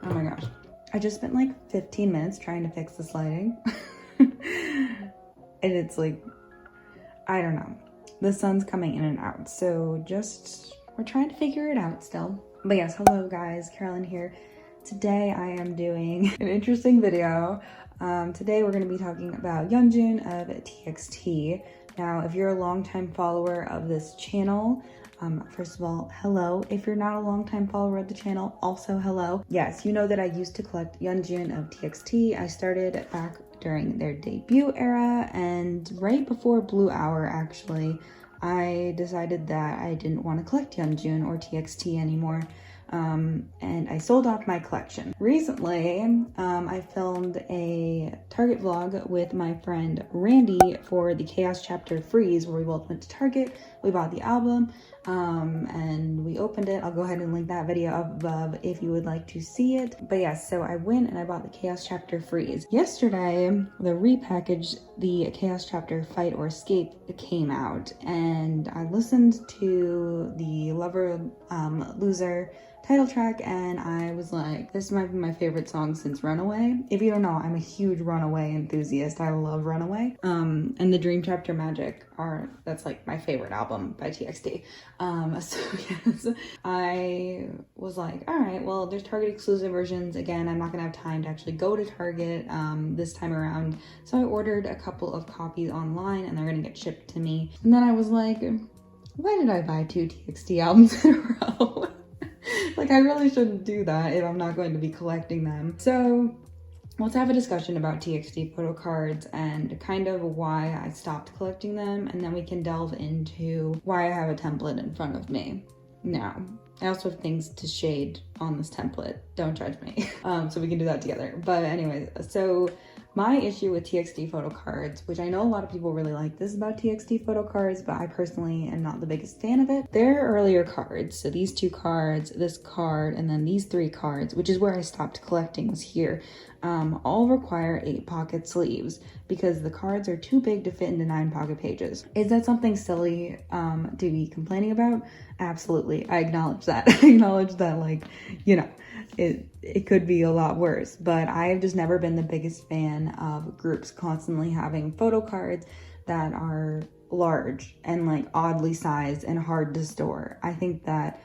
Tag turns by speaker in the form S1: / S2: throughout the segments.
S1: Oh my gosh. I just spent like 15 minutes trying to fix this lighting. And it's like, I don't know. The sun's coming in and out. So we're trying to figure it out still. But yes, hello guys, Carolyn here. Today I am doing an interesting video. Today we're going to be talking about Yeonjun of TXT. Now, if you're a longtime follower of this channel, first of all, hello. If you're not a longtime follower of the channel, also hello. Yes, you know that I used to collect Yeonjun of TXT. I started back during their debut era and right before Blue Hour, actually, I decided that I didn't want to collect Yeonjun or TXT anymore. And I sold off my collection. Recently, I filmed a Target vlog with my friend Randy for the Chaos Chapter Freeze, where we both went to Target, we bought the album, and we opened it. I'll go ahead and link that video up above if you would like to see it. But yes, so I went and I bought the Chaos Chapter Freeze. Yesterday, the repackaged the Chaos Chapter Fight or Escape came out, and I listened to the Lover Loser title track, and I was like, this might be my favorite song since Runaway. If you don't know, I'm a huge Runaway enthusiast. I love Runaway. And the Dream Chapter Magic that's like my favorite album by TXT. So yes, I was like, all right, well, there's Target exclusive versions. Again, I'm not gonna have time to actually go to Target this time around. So I ordered a couple of copies online and they're gonna get shipped to me. And then I was like, why did I buy 2 TXT albums in a row? Like, I really shouldn't do that if I'm not going to be collecting them. So let's have a discussion about TXT photo cards and kind of why I stopped collecting them, and then we can delve into why I have a template in front of me. Now, I also have things to shade on this template. Don't judge me. So we can do that together. But anyways, so my issue with TXT photo cards, which I know a lot of people really like this about TXT photo cards, but I personally am not the biggest fan of it. Their earlier cards, so these 2 cards, this card, and then these 3 cards, which is where I stopped collecting, was here, all require 8 pocket sleeves because the cards are too big to fit into 9 pocket pages. Is that something silly to be complaining about? Absolutely. I acknowledge that. I acknowledge that, like, you know, it could be a lot worse, but I've just never been the biggest fan of groups constantly having photo cards that are large and like oddly sized and hard to store. I think that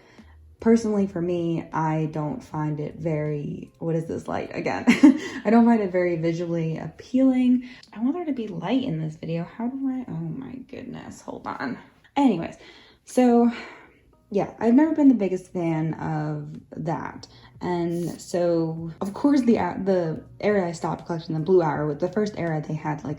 S1: personally for me, I don't find it very, what is this light again? I don't find it very visually appealing. I want there to be light in this video. How do I, oh my goodness, hold on. Anyways, so yeah, I've never been the biggest fan of that. And so, of course, the era I stopped collecting, the Blue Hour, with the first era, they had like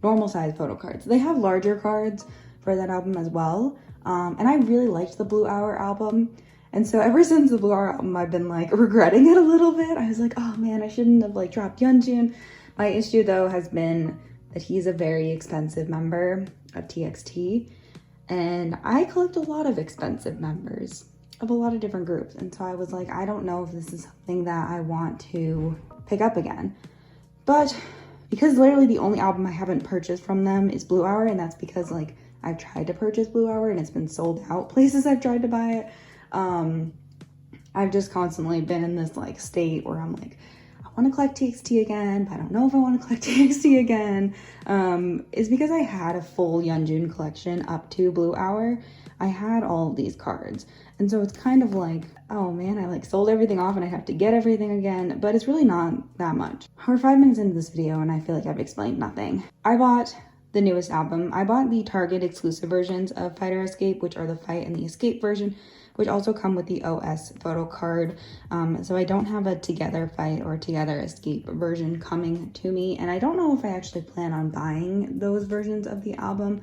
S1: normal size photo cards. They have larger cards for that album as well. And I really liked the Blue Hour album. And so ever since the Blue Hour album, I've been like regretting it a little bit. I was like, oh man, I shouldn't have like dropped Yeonjun. My issue though has been that he's a very expensive member of TXT. And I collect a lot of expensive members of a lot of different groups. And so I was like, I don't know if this is something that I want to pick up again. But because literally the only album I haven't purchased from them is Blue Hour, and that's because like I've tried to purchase Blue Hour and it's been sold out places I've tried to buy it. I've just constantly been in this like state where I'm like, I want to collect TXT again, but I don't know if I want to collect TXT again. Is because I had a full Yeonjun collection up to Blue Hour. I had all of these cards. And so it's kind of like, oh man, I like sold everything off and I have to get everything again, but it's really not that much. We're 5 minutes into this video and I feel like I've explained nothing. I bought the newest album. I bought the Target exclusive versions of Fight or Escape, which are the Fight and the Escape version, which also come with the OS photo card. So I don't have a Together Fight or Together Escape version coming to me. And I don't know if I actually plan on buying those versions of the album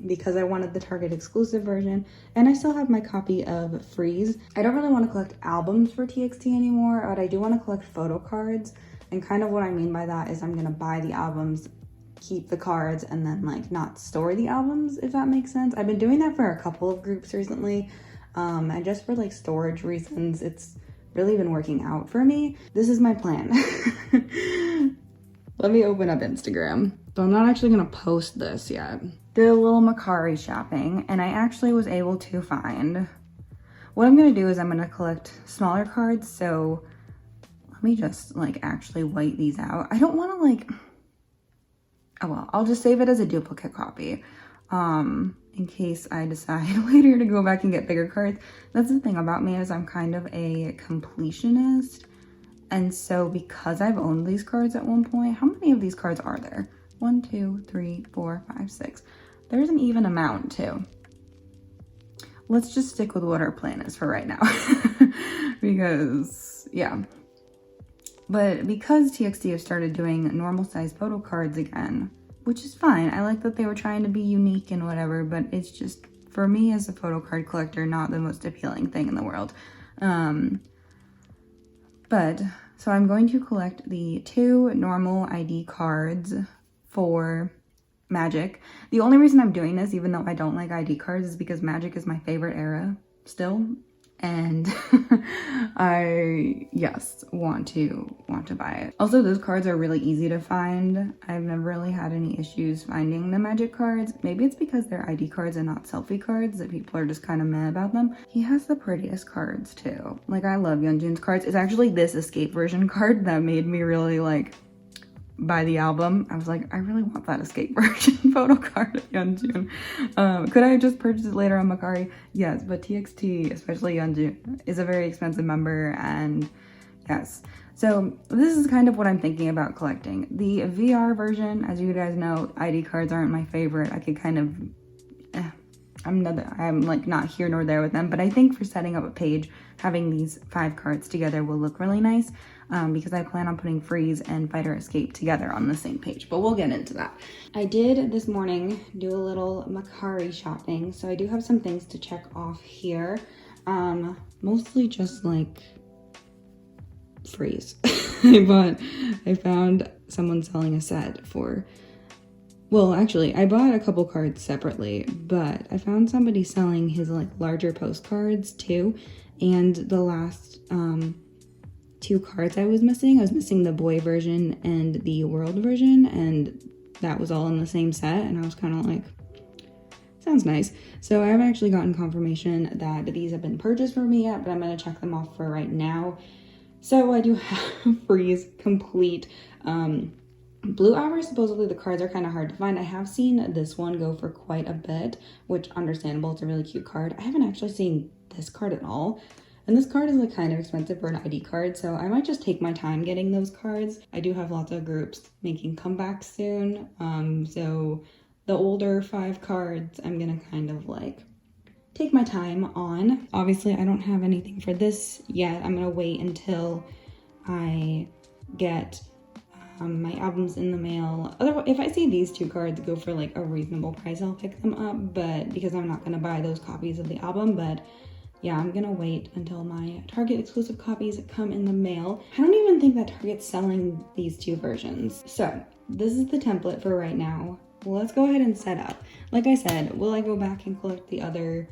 S1: because I wanted the Target exclusive version. And I still have my copy of Freeze. I don't really want to collect albums for TXT anymore, but I do want to collect photo cards. And kind of what I mean by that is I'm gonna buy the albums, keep the cards, and then like not store the albums, if that makes sense. I've been doing that for a couple of groups recently. And just for like storage reasons, it's really been working out for me. This is my plan. Let me open up Instagram. So I'm not actually gonna post this yet. Did a little Macari shopping, and I actually was able to find, what I'm gonna do is I'm gonna collect smaller cards. So Let me just like actually white these out. I don't want to like, oh well, I'll just save it as a duplicate copy. In case I decide later to go back and get bigger cards. That's the thing about me, is I'm kind of a completionist. And so because I've owned these cards at one point, how many of these cards are there? 1, 2, 3, 4, 5, 6. There's an even amount too. Let's just stick with what our plan is for right now. Because, yeah. But because TXT have started doing normal size photo cards again, which is fine. I like that they were trying to be unique and whatever, but it's just, for me as a photo card collector, not the most appealing thing in the world. But, so I'm going to collect the 2 normal ID cards for Magic. The only reason I'm doing this, even though I don't like ID cards, is because Magic is my favorite era still. And I, yes, want to buy it. Also, those cards are really easy to find. I've never really had any issues finding the Magic cards. Maybe it's because they're ID cards and not selfie cards that people are just kind of mad about them. He has the prettiest cards too. Like, I love Yeonjun's cards. It's actually this Escape version card that made me really like buy the album. I was like, I really want that Escape version photo card of Yeonjun. Could I have just purchased it later on Mercari? Yes, but TXT, especially Yeonjun, is a very expensive member, and yes. So this is kind of what I'm thinking about collecting. The VR version, as you guys know, ID cards aren't my favorite. I could kind of, I'm like not here nor there with them, but I think for setting up a page, having these 5 cards together will look really nice. Because I plan on putting Freeze and Fighter Escape together on the same page, but we'll get into that. I did this morning do a little Mercari shopping, so I do have some things to check off here. Mostly just like Freeze. I found someone selling a set for, well, actually, I bought a couple cards separately, but I found somebody selling his like larger postcards too, and the last, 2 cards I was missing the boy version and the world version, and that was all in the same set, and I was kind of like, sounds nice. So I haven't actually gotten confirmation that these have been purchased for me yet, but I'm going to check them off for right now. So I do have Freeze complete. Blue Hour, supposedly the cards are kind of hard to find. I have seen this one go for quite a bit, which understandable, it's a really cute card. I haven't actually seen this card at all. And this card is like kind of expensive for an ID card, so I might just take my time getting those cards. I do have lots of groups making comebacks soon, so the older 5 cards I'm gonna kind of like take my time on. Obviously, I don't have anything for this yet. I'm gonna wait until I get my albums in the mail. Otherwise, if I see these 2 cards go for like a reasonable price, I'll pick them up, but because I'm not gonna buy those copies of the album, but yeah, I'm gonna wait until my Target exclusive copies come in the mail. I don't even think that Target's selling these 2 versions. So this is the template for right now. Well, let's go ahead and set up. Like I said, will I go back and collect the other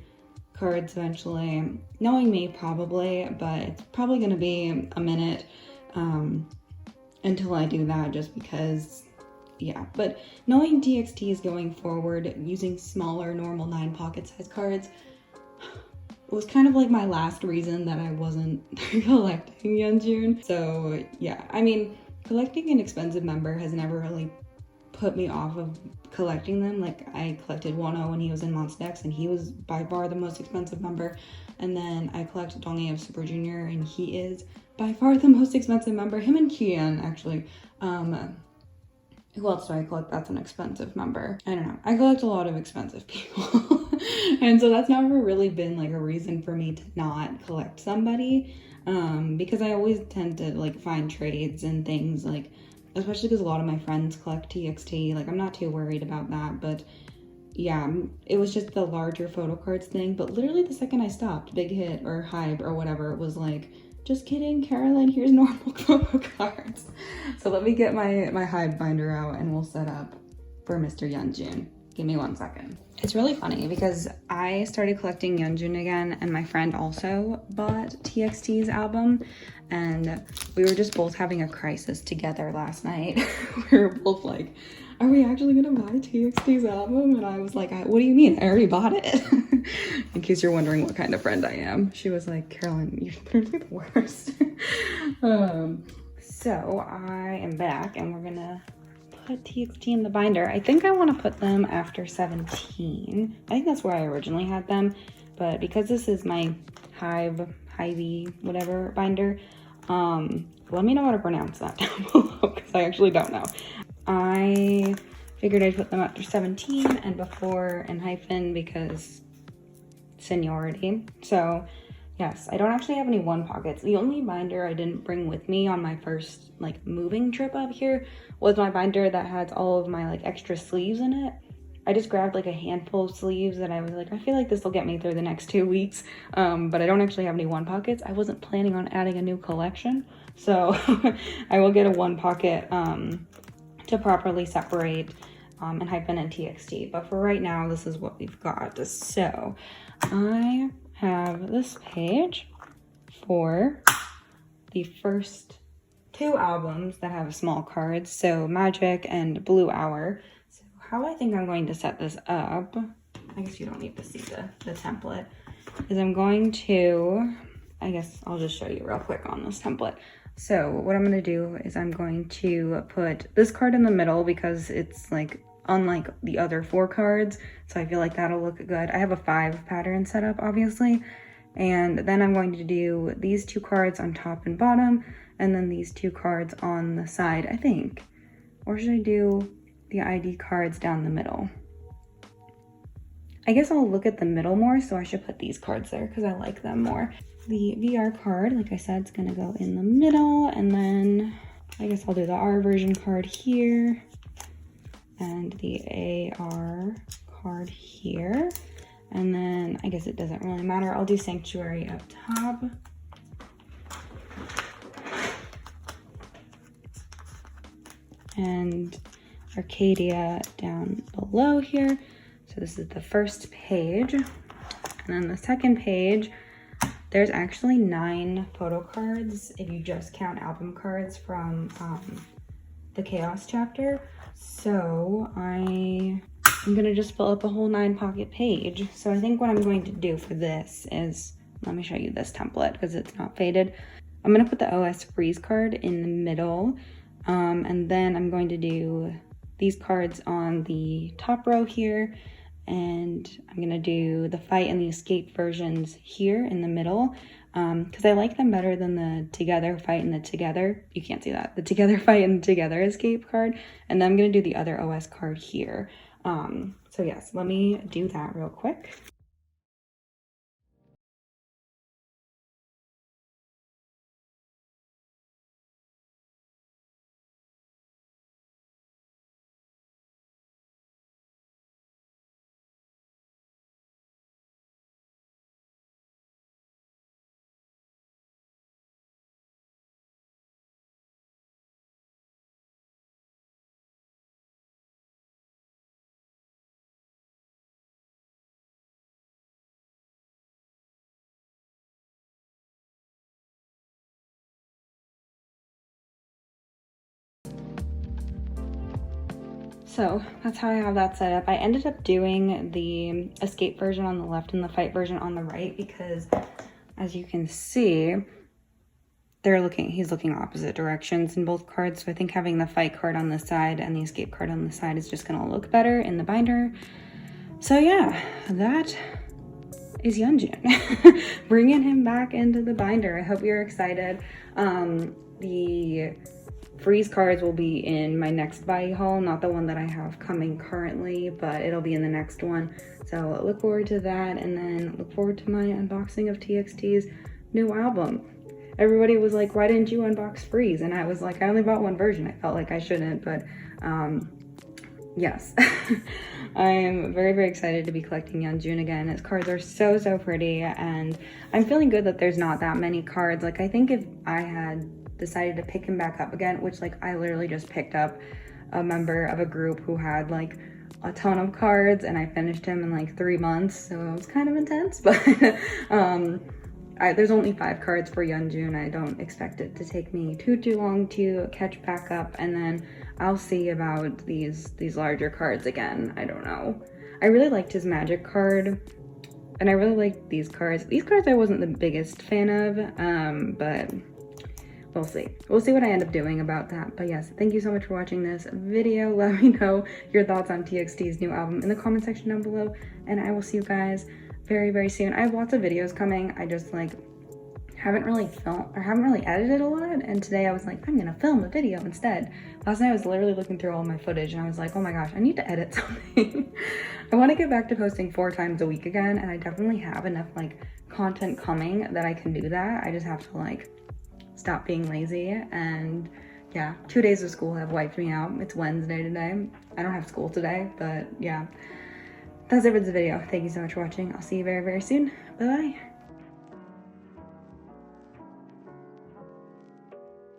S1: cards eventually? Knowing me, probably, but it's probably gonna be a minute until I do that, just because, yeah. But knowing TXT is going forward using smaller, normal 9 pocket size cards, it was kind of like my last reason that I wasn't collecting Yeonjun. So yeah, I mean, collecting an expensive member has never really put me off of collecting them. Like, I collected Wano when he was in Monster X, and he was by far the most expensive member. And then I collected Donghae of Super Junior, and he is by far the most expensive member. Him and Kian, actually. Who else do I collect that's an expensive member? I don't know. I collect a lot of expensive people. And so that's never really been like a reason for me to not collect somebody. Because I always tend to like find trades and things, like, especially because a lot of my friends collect TXT. Like, I'm not too worried about that, but yeah, it was just the larger photo cards thing. But literally the second I stopped, Big Hit or Hype or whatever, it was like, just kidding, Carolyn, here's normal photo cards. So let me get my Hype binder out and we'll set up for Mr. Yeonjun. Give me 1 second. It's really funny because I started collecting Yeonjun again, and my friend also bought TXT's album, and we were just both having a crisis together last night. We were both like, are we actually gonna buy TXT's album? And I was like, what do you mean? I already bought it. In case you're wondering what kind of friend I am. She was like, Carolyn, you're literally the worst. So I am back and we're gonna put TXT in the binder. I think I want to put them after 17. I think that's where I originally had them, but because this is my Hyvy, whatever binder, let me know how to pronounce that down below because I actually don't know. I figured I'd put them after 17 and before in hyphen because seniority. So yes, I don't actually have any one pockets. The only binder I didn't bring with me on my first like moving trip up here was my binder that has all of my like extra sleeves in it. I just grabbed like a handful of sleeves and I was like, I feel like this will get me through the next 2 weeks. But I don't actually have any one pockets. I wasn't planning on adding a new collection. So I will get a one pocket to properly separate and hyphen and TXT. But for right now, this is what we've got. So I have this page for the first 2 albums that have small cards, so Magic and Blue Hour. So how I think I'm going to set this up, I guess you don't need to see the template, is I'm going to, I guess I'll just show you real quick on this template. So what I'm going to do is I'm going to put this card in the middle because it's like unlike the other 4 cards, so I feel like that'll look good. I have a 5 pattern set up, obviously, and then I'm going to do these 2 cards on top and bottom, and then these 2 cards on the side, I think. Or should I do the ID cards down the middle? I guess I'll look at the middle more, so I should put these cards there because I like them more. The VR card, like I said, is going to go in the middle, and then I guess I'll do the R version card here, and the AR card here. And then I guess it doesn't really matter. I'll do Sanctuary up top. And Arcadia down below here. So this is the first page. And then the second page, there's actually 9 photo cards if you just count album cards from the Chaos chapter. So I'm gonna just fill up a whole 9 pocket page. So I think what I'm going to do for this is, let me show you this template because it's not faded. I'm gonna put the OS freeze card in the middle, and then I'm going to do these cards on the top row here, and I'm gonna do the fight and the escape versions here in the middle, because I like them better than the together fight and the together, you can't see that, the together fight and together escape card. And then I'm gonna do the other OS card here. So yes, let me do that real quick. So that's how I have that set up. I ended up doing the escape version on the left and the fight version on the right because, as you can see, he's looking opposite directions in both cards. So I think having the fight card on the side and the escape card on the side is just gonna look better in the binder. So yeah, that is Yeonjun. Bringing him back into the binder. I hope you're excited. The freeze cards will be in my next buy haul, not the one that I have coming currently, but it'll be in the next one. So look forward to that, and then look forward to my unboxing of TXT's new album. Everybody was like, why didn't you unbox Freeze? And I was like, I only bought one version. I felt like I shouldn't, but yes. I'm very, very excited to be collecting Yeonjun again. His cards are so, so pretty, and I'm feeling good that there's not that many cards. Like, I think if I had decided to pick him back up again, which like I literally just picked up a member of a group who had like a ton of cards, and I finished him in like 3 months, so it was kind of intense, but there's only 5 cards for Yeonjun. I don't expect it to take me too long to catch back up, and then I'll see about these larger cards again. I don't know. I really liked his magic card, and I really liked these cards. These cards I wasn't the biggest fan of, but we'll see. We'll see what I end up doing about that. But yes, thank you so much for watching this video. Let me know your thoughts on TXT's new album in the comment section down below. And I will see you guys very, very soon. I have lots of videos coming. I just like haven't really edited a lot. And today I was like, I'm gonna film a video instead. Last night I was literally looking through all my footage and I was like, oh my gosh, I need to edit something. I want to get back to posting 4 times a week again. And I definitely have enough like content coming that I can do that. I just have to like stop being lazy. And yeah, 2 days of school have wiped me out. It's Wednesday today. I don't have school today, but yeah. That's it for this video. Thank you so much for watching. I'll see you very, very soon. Bye-bye.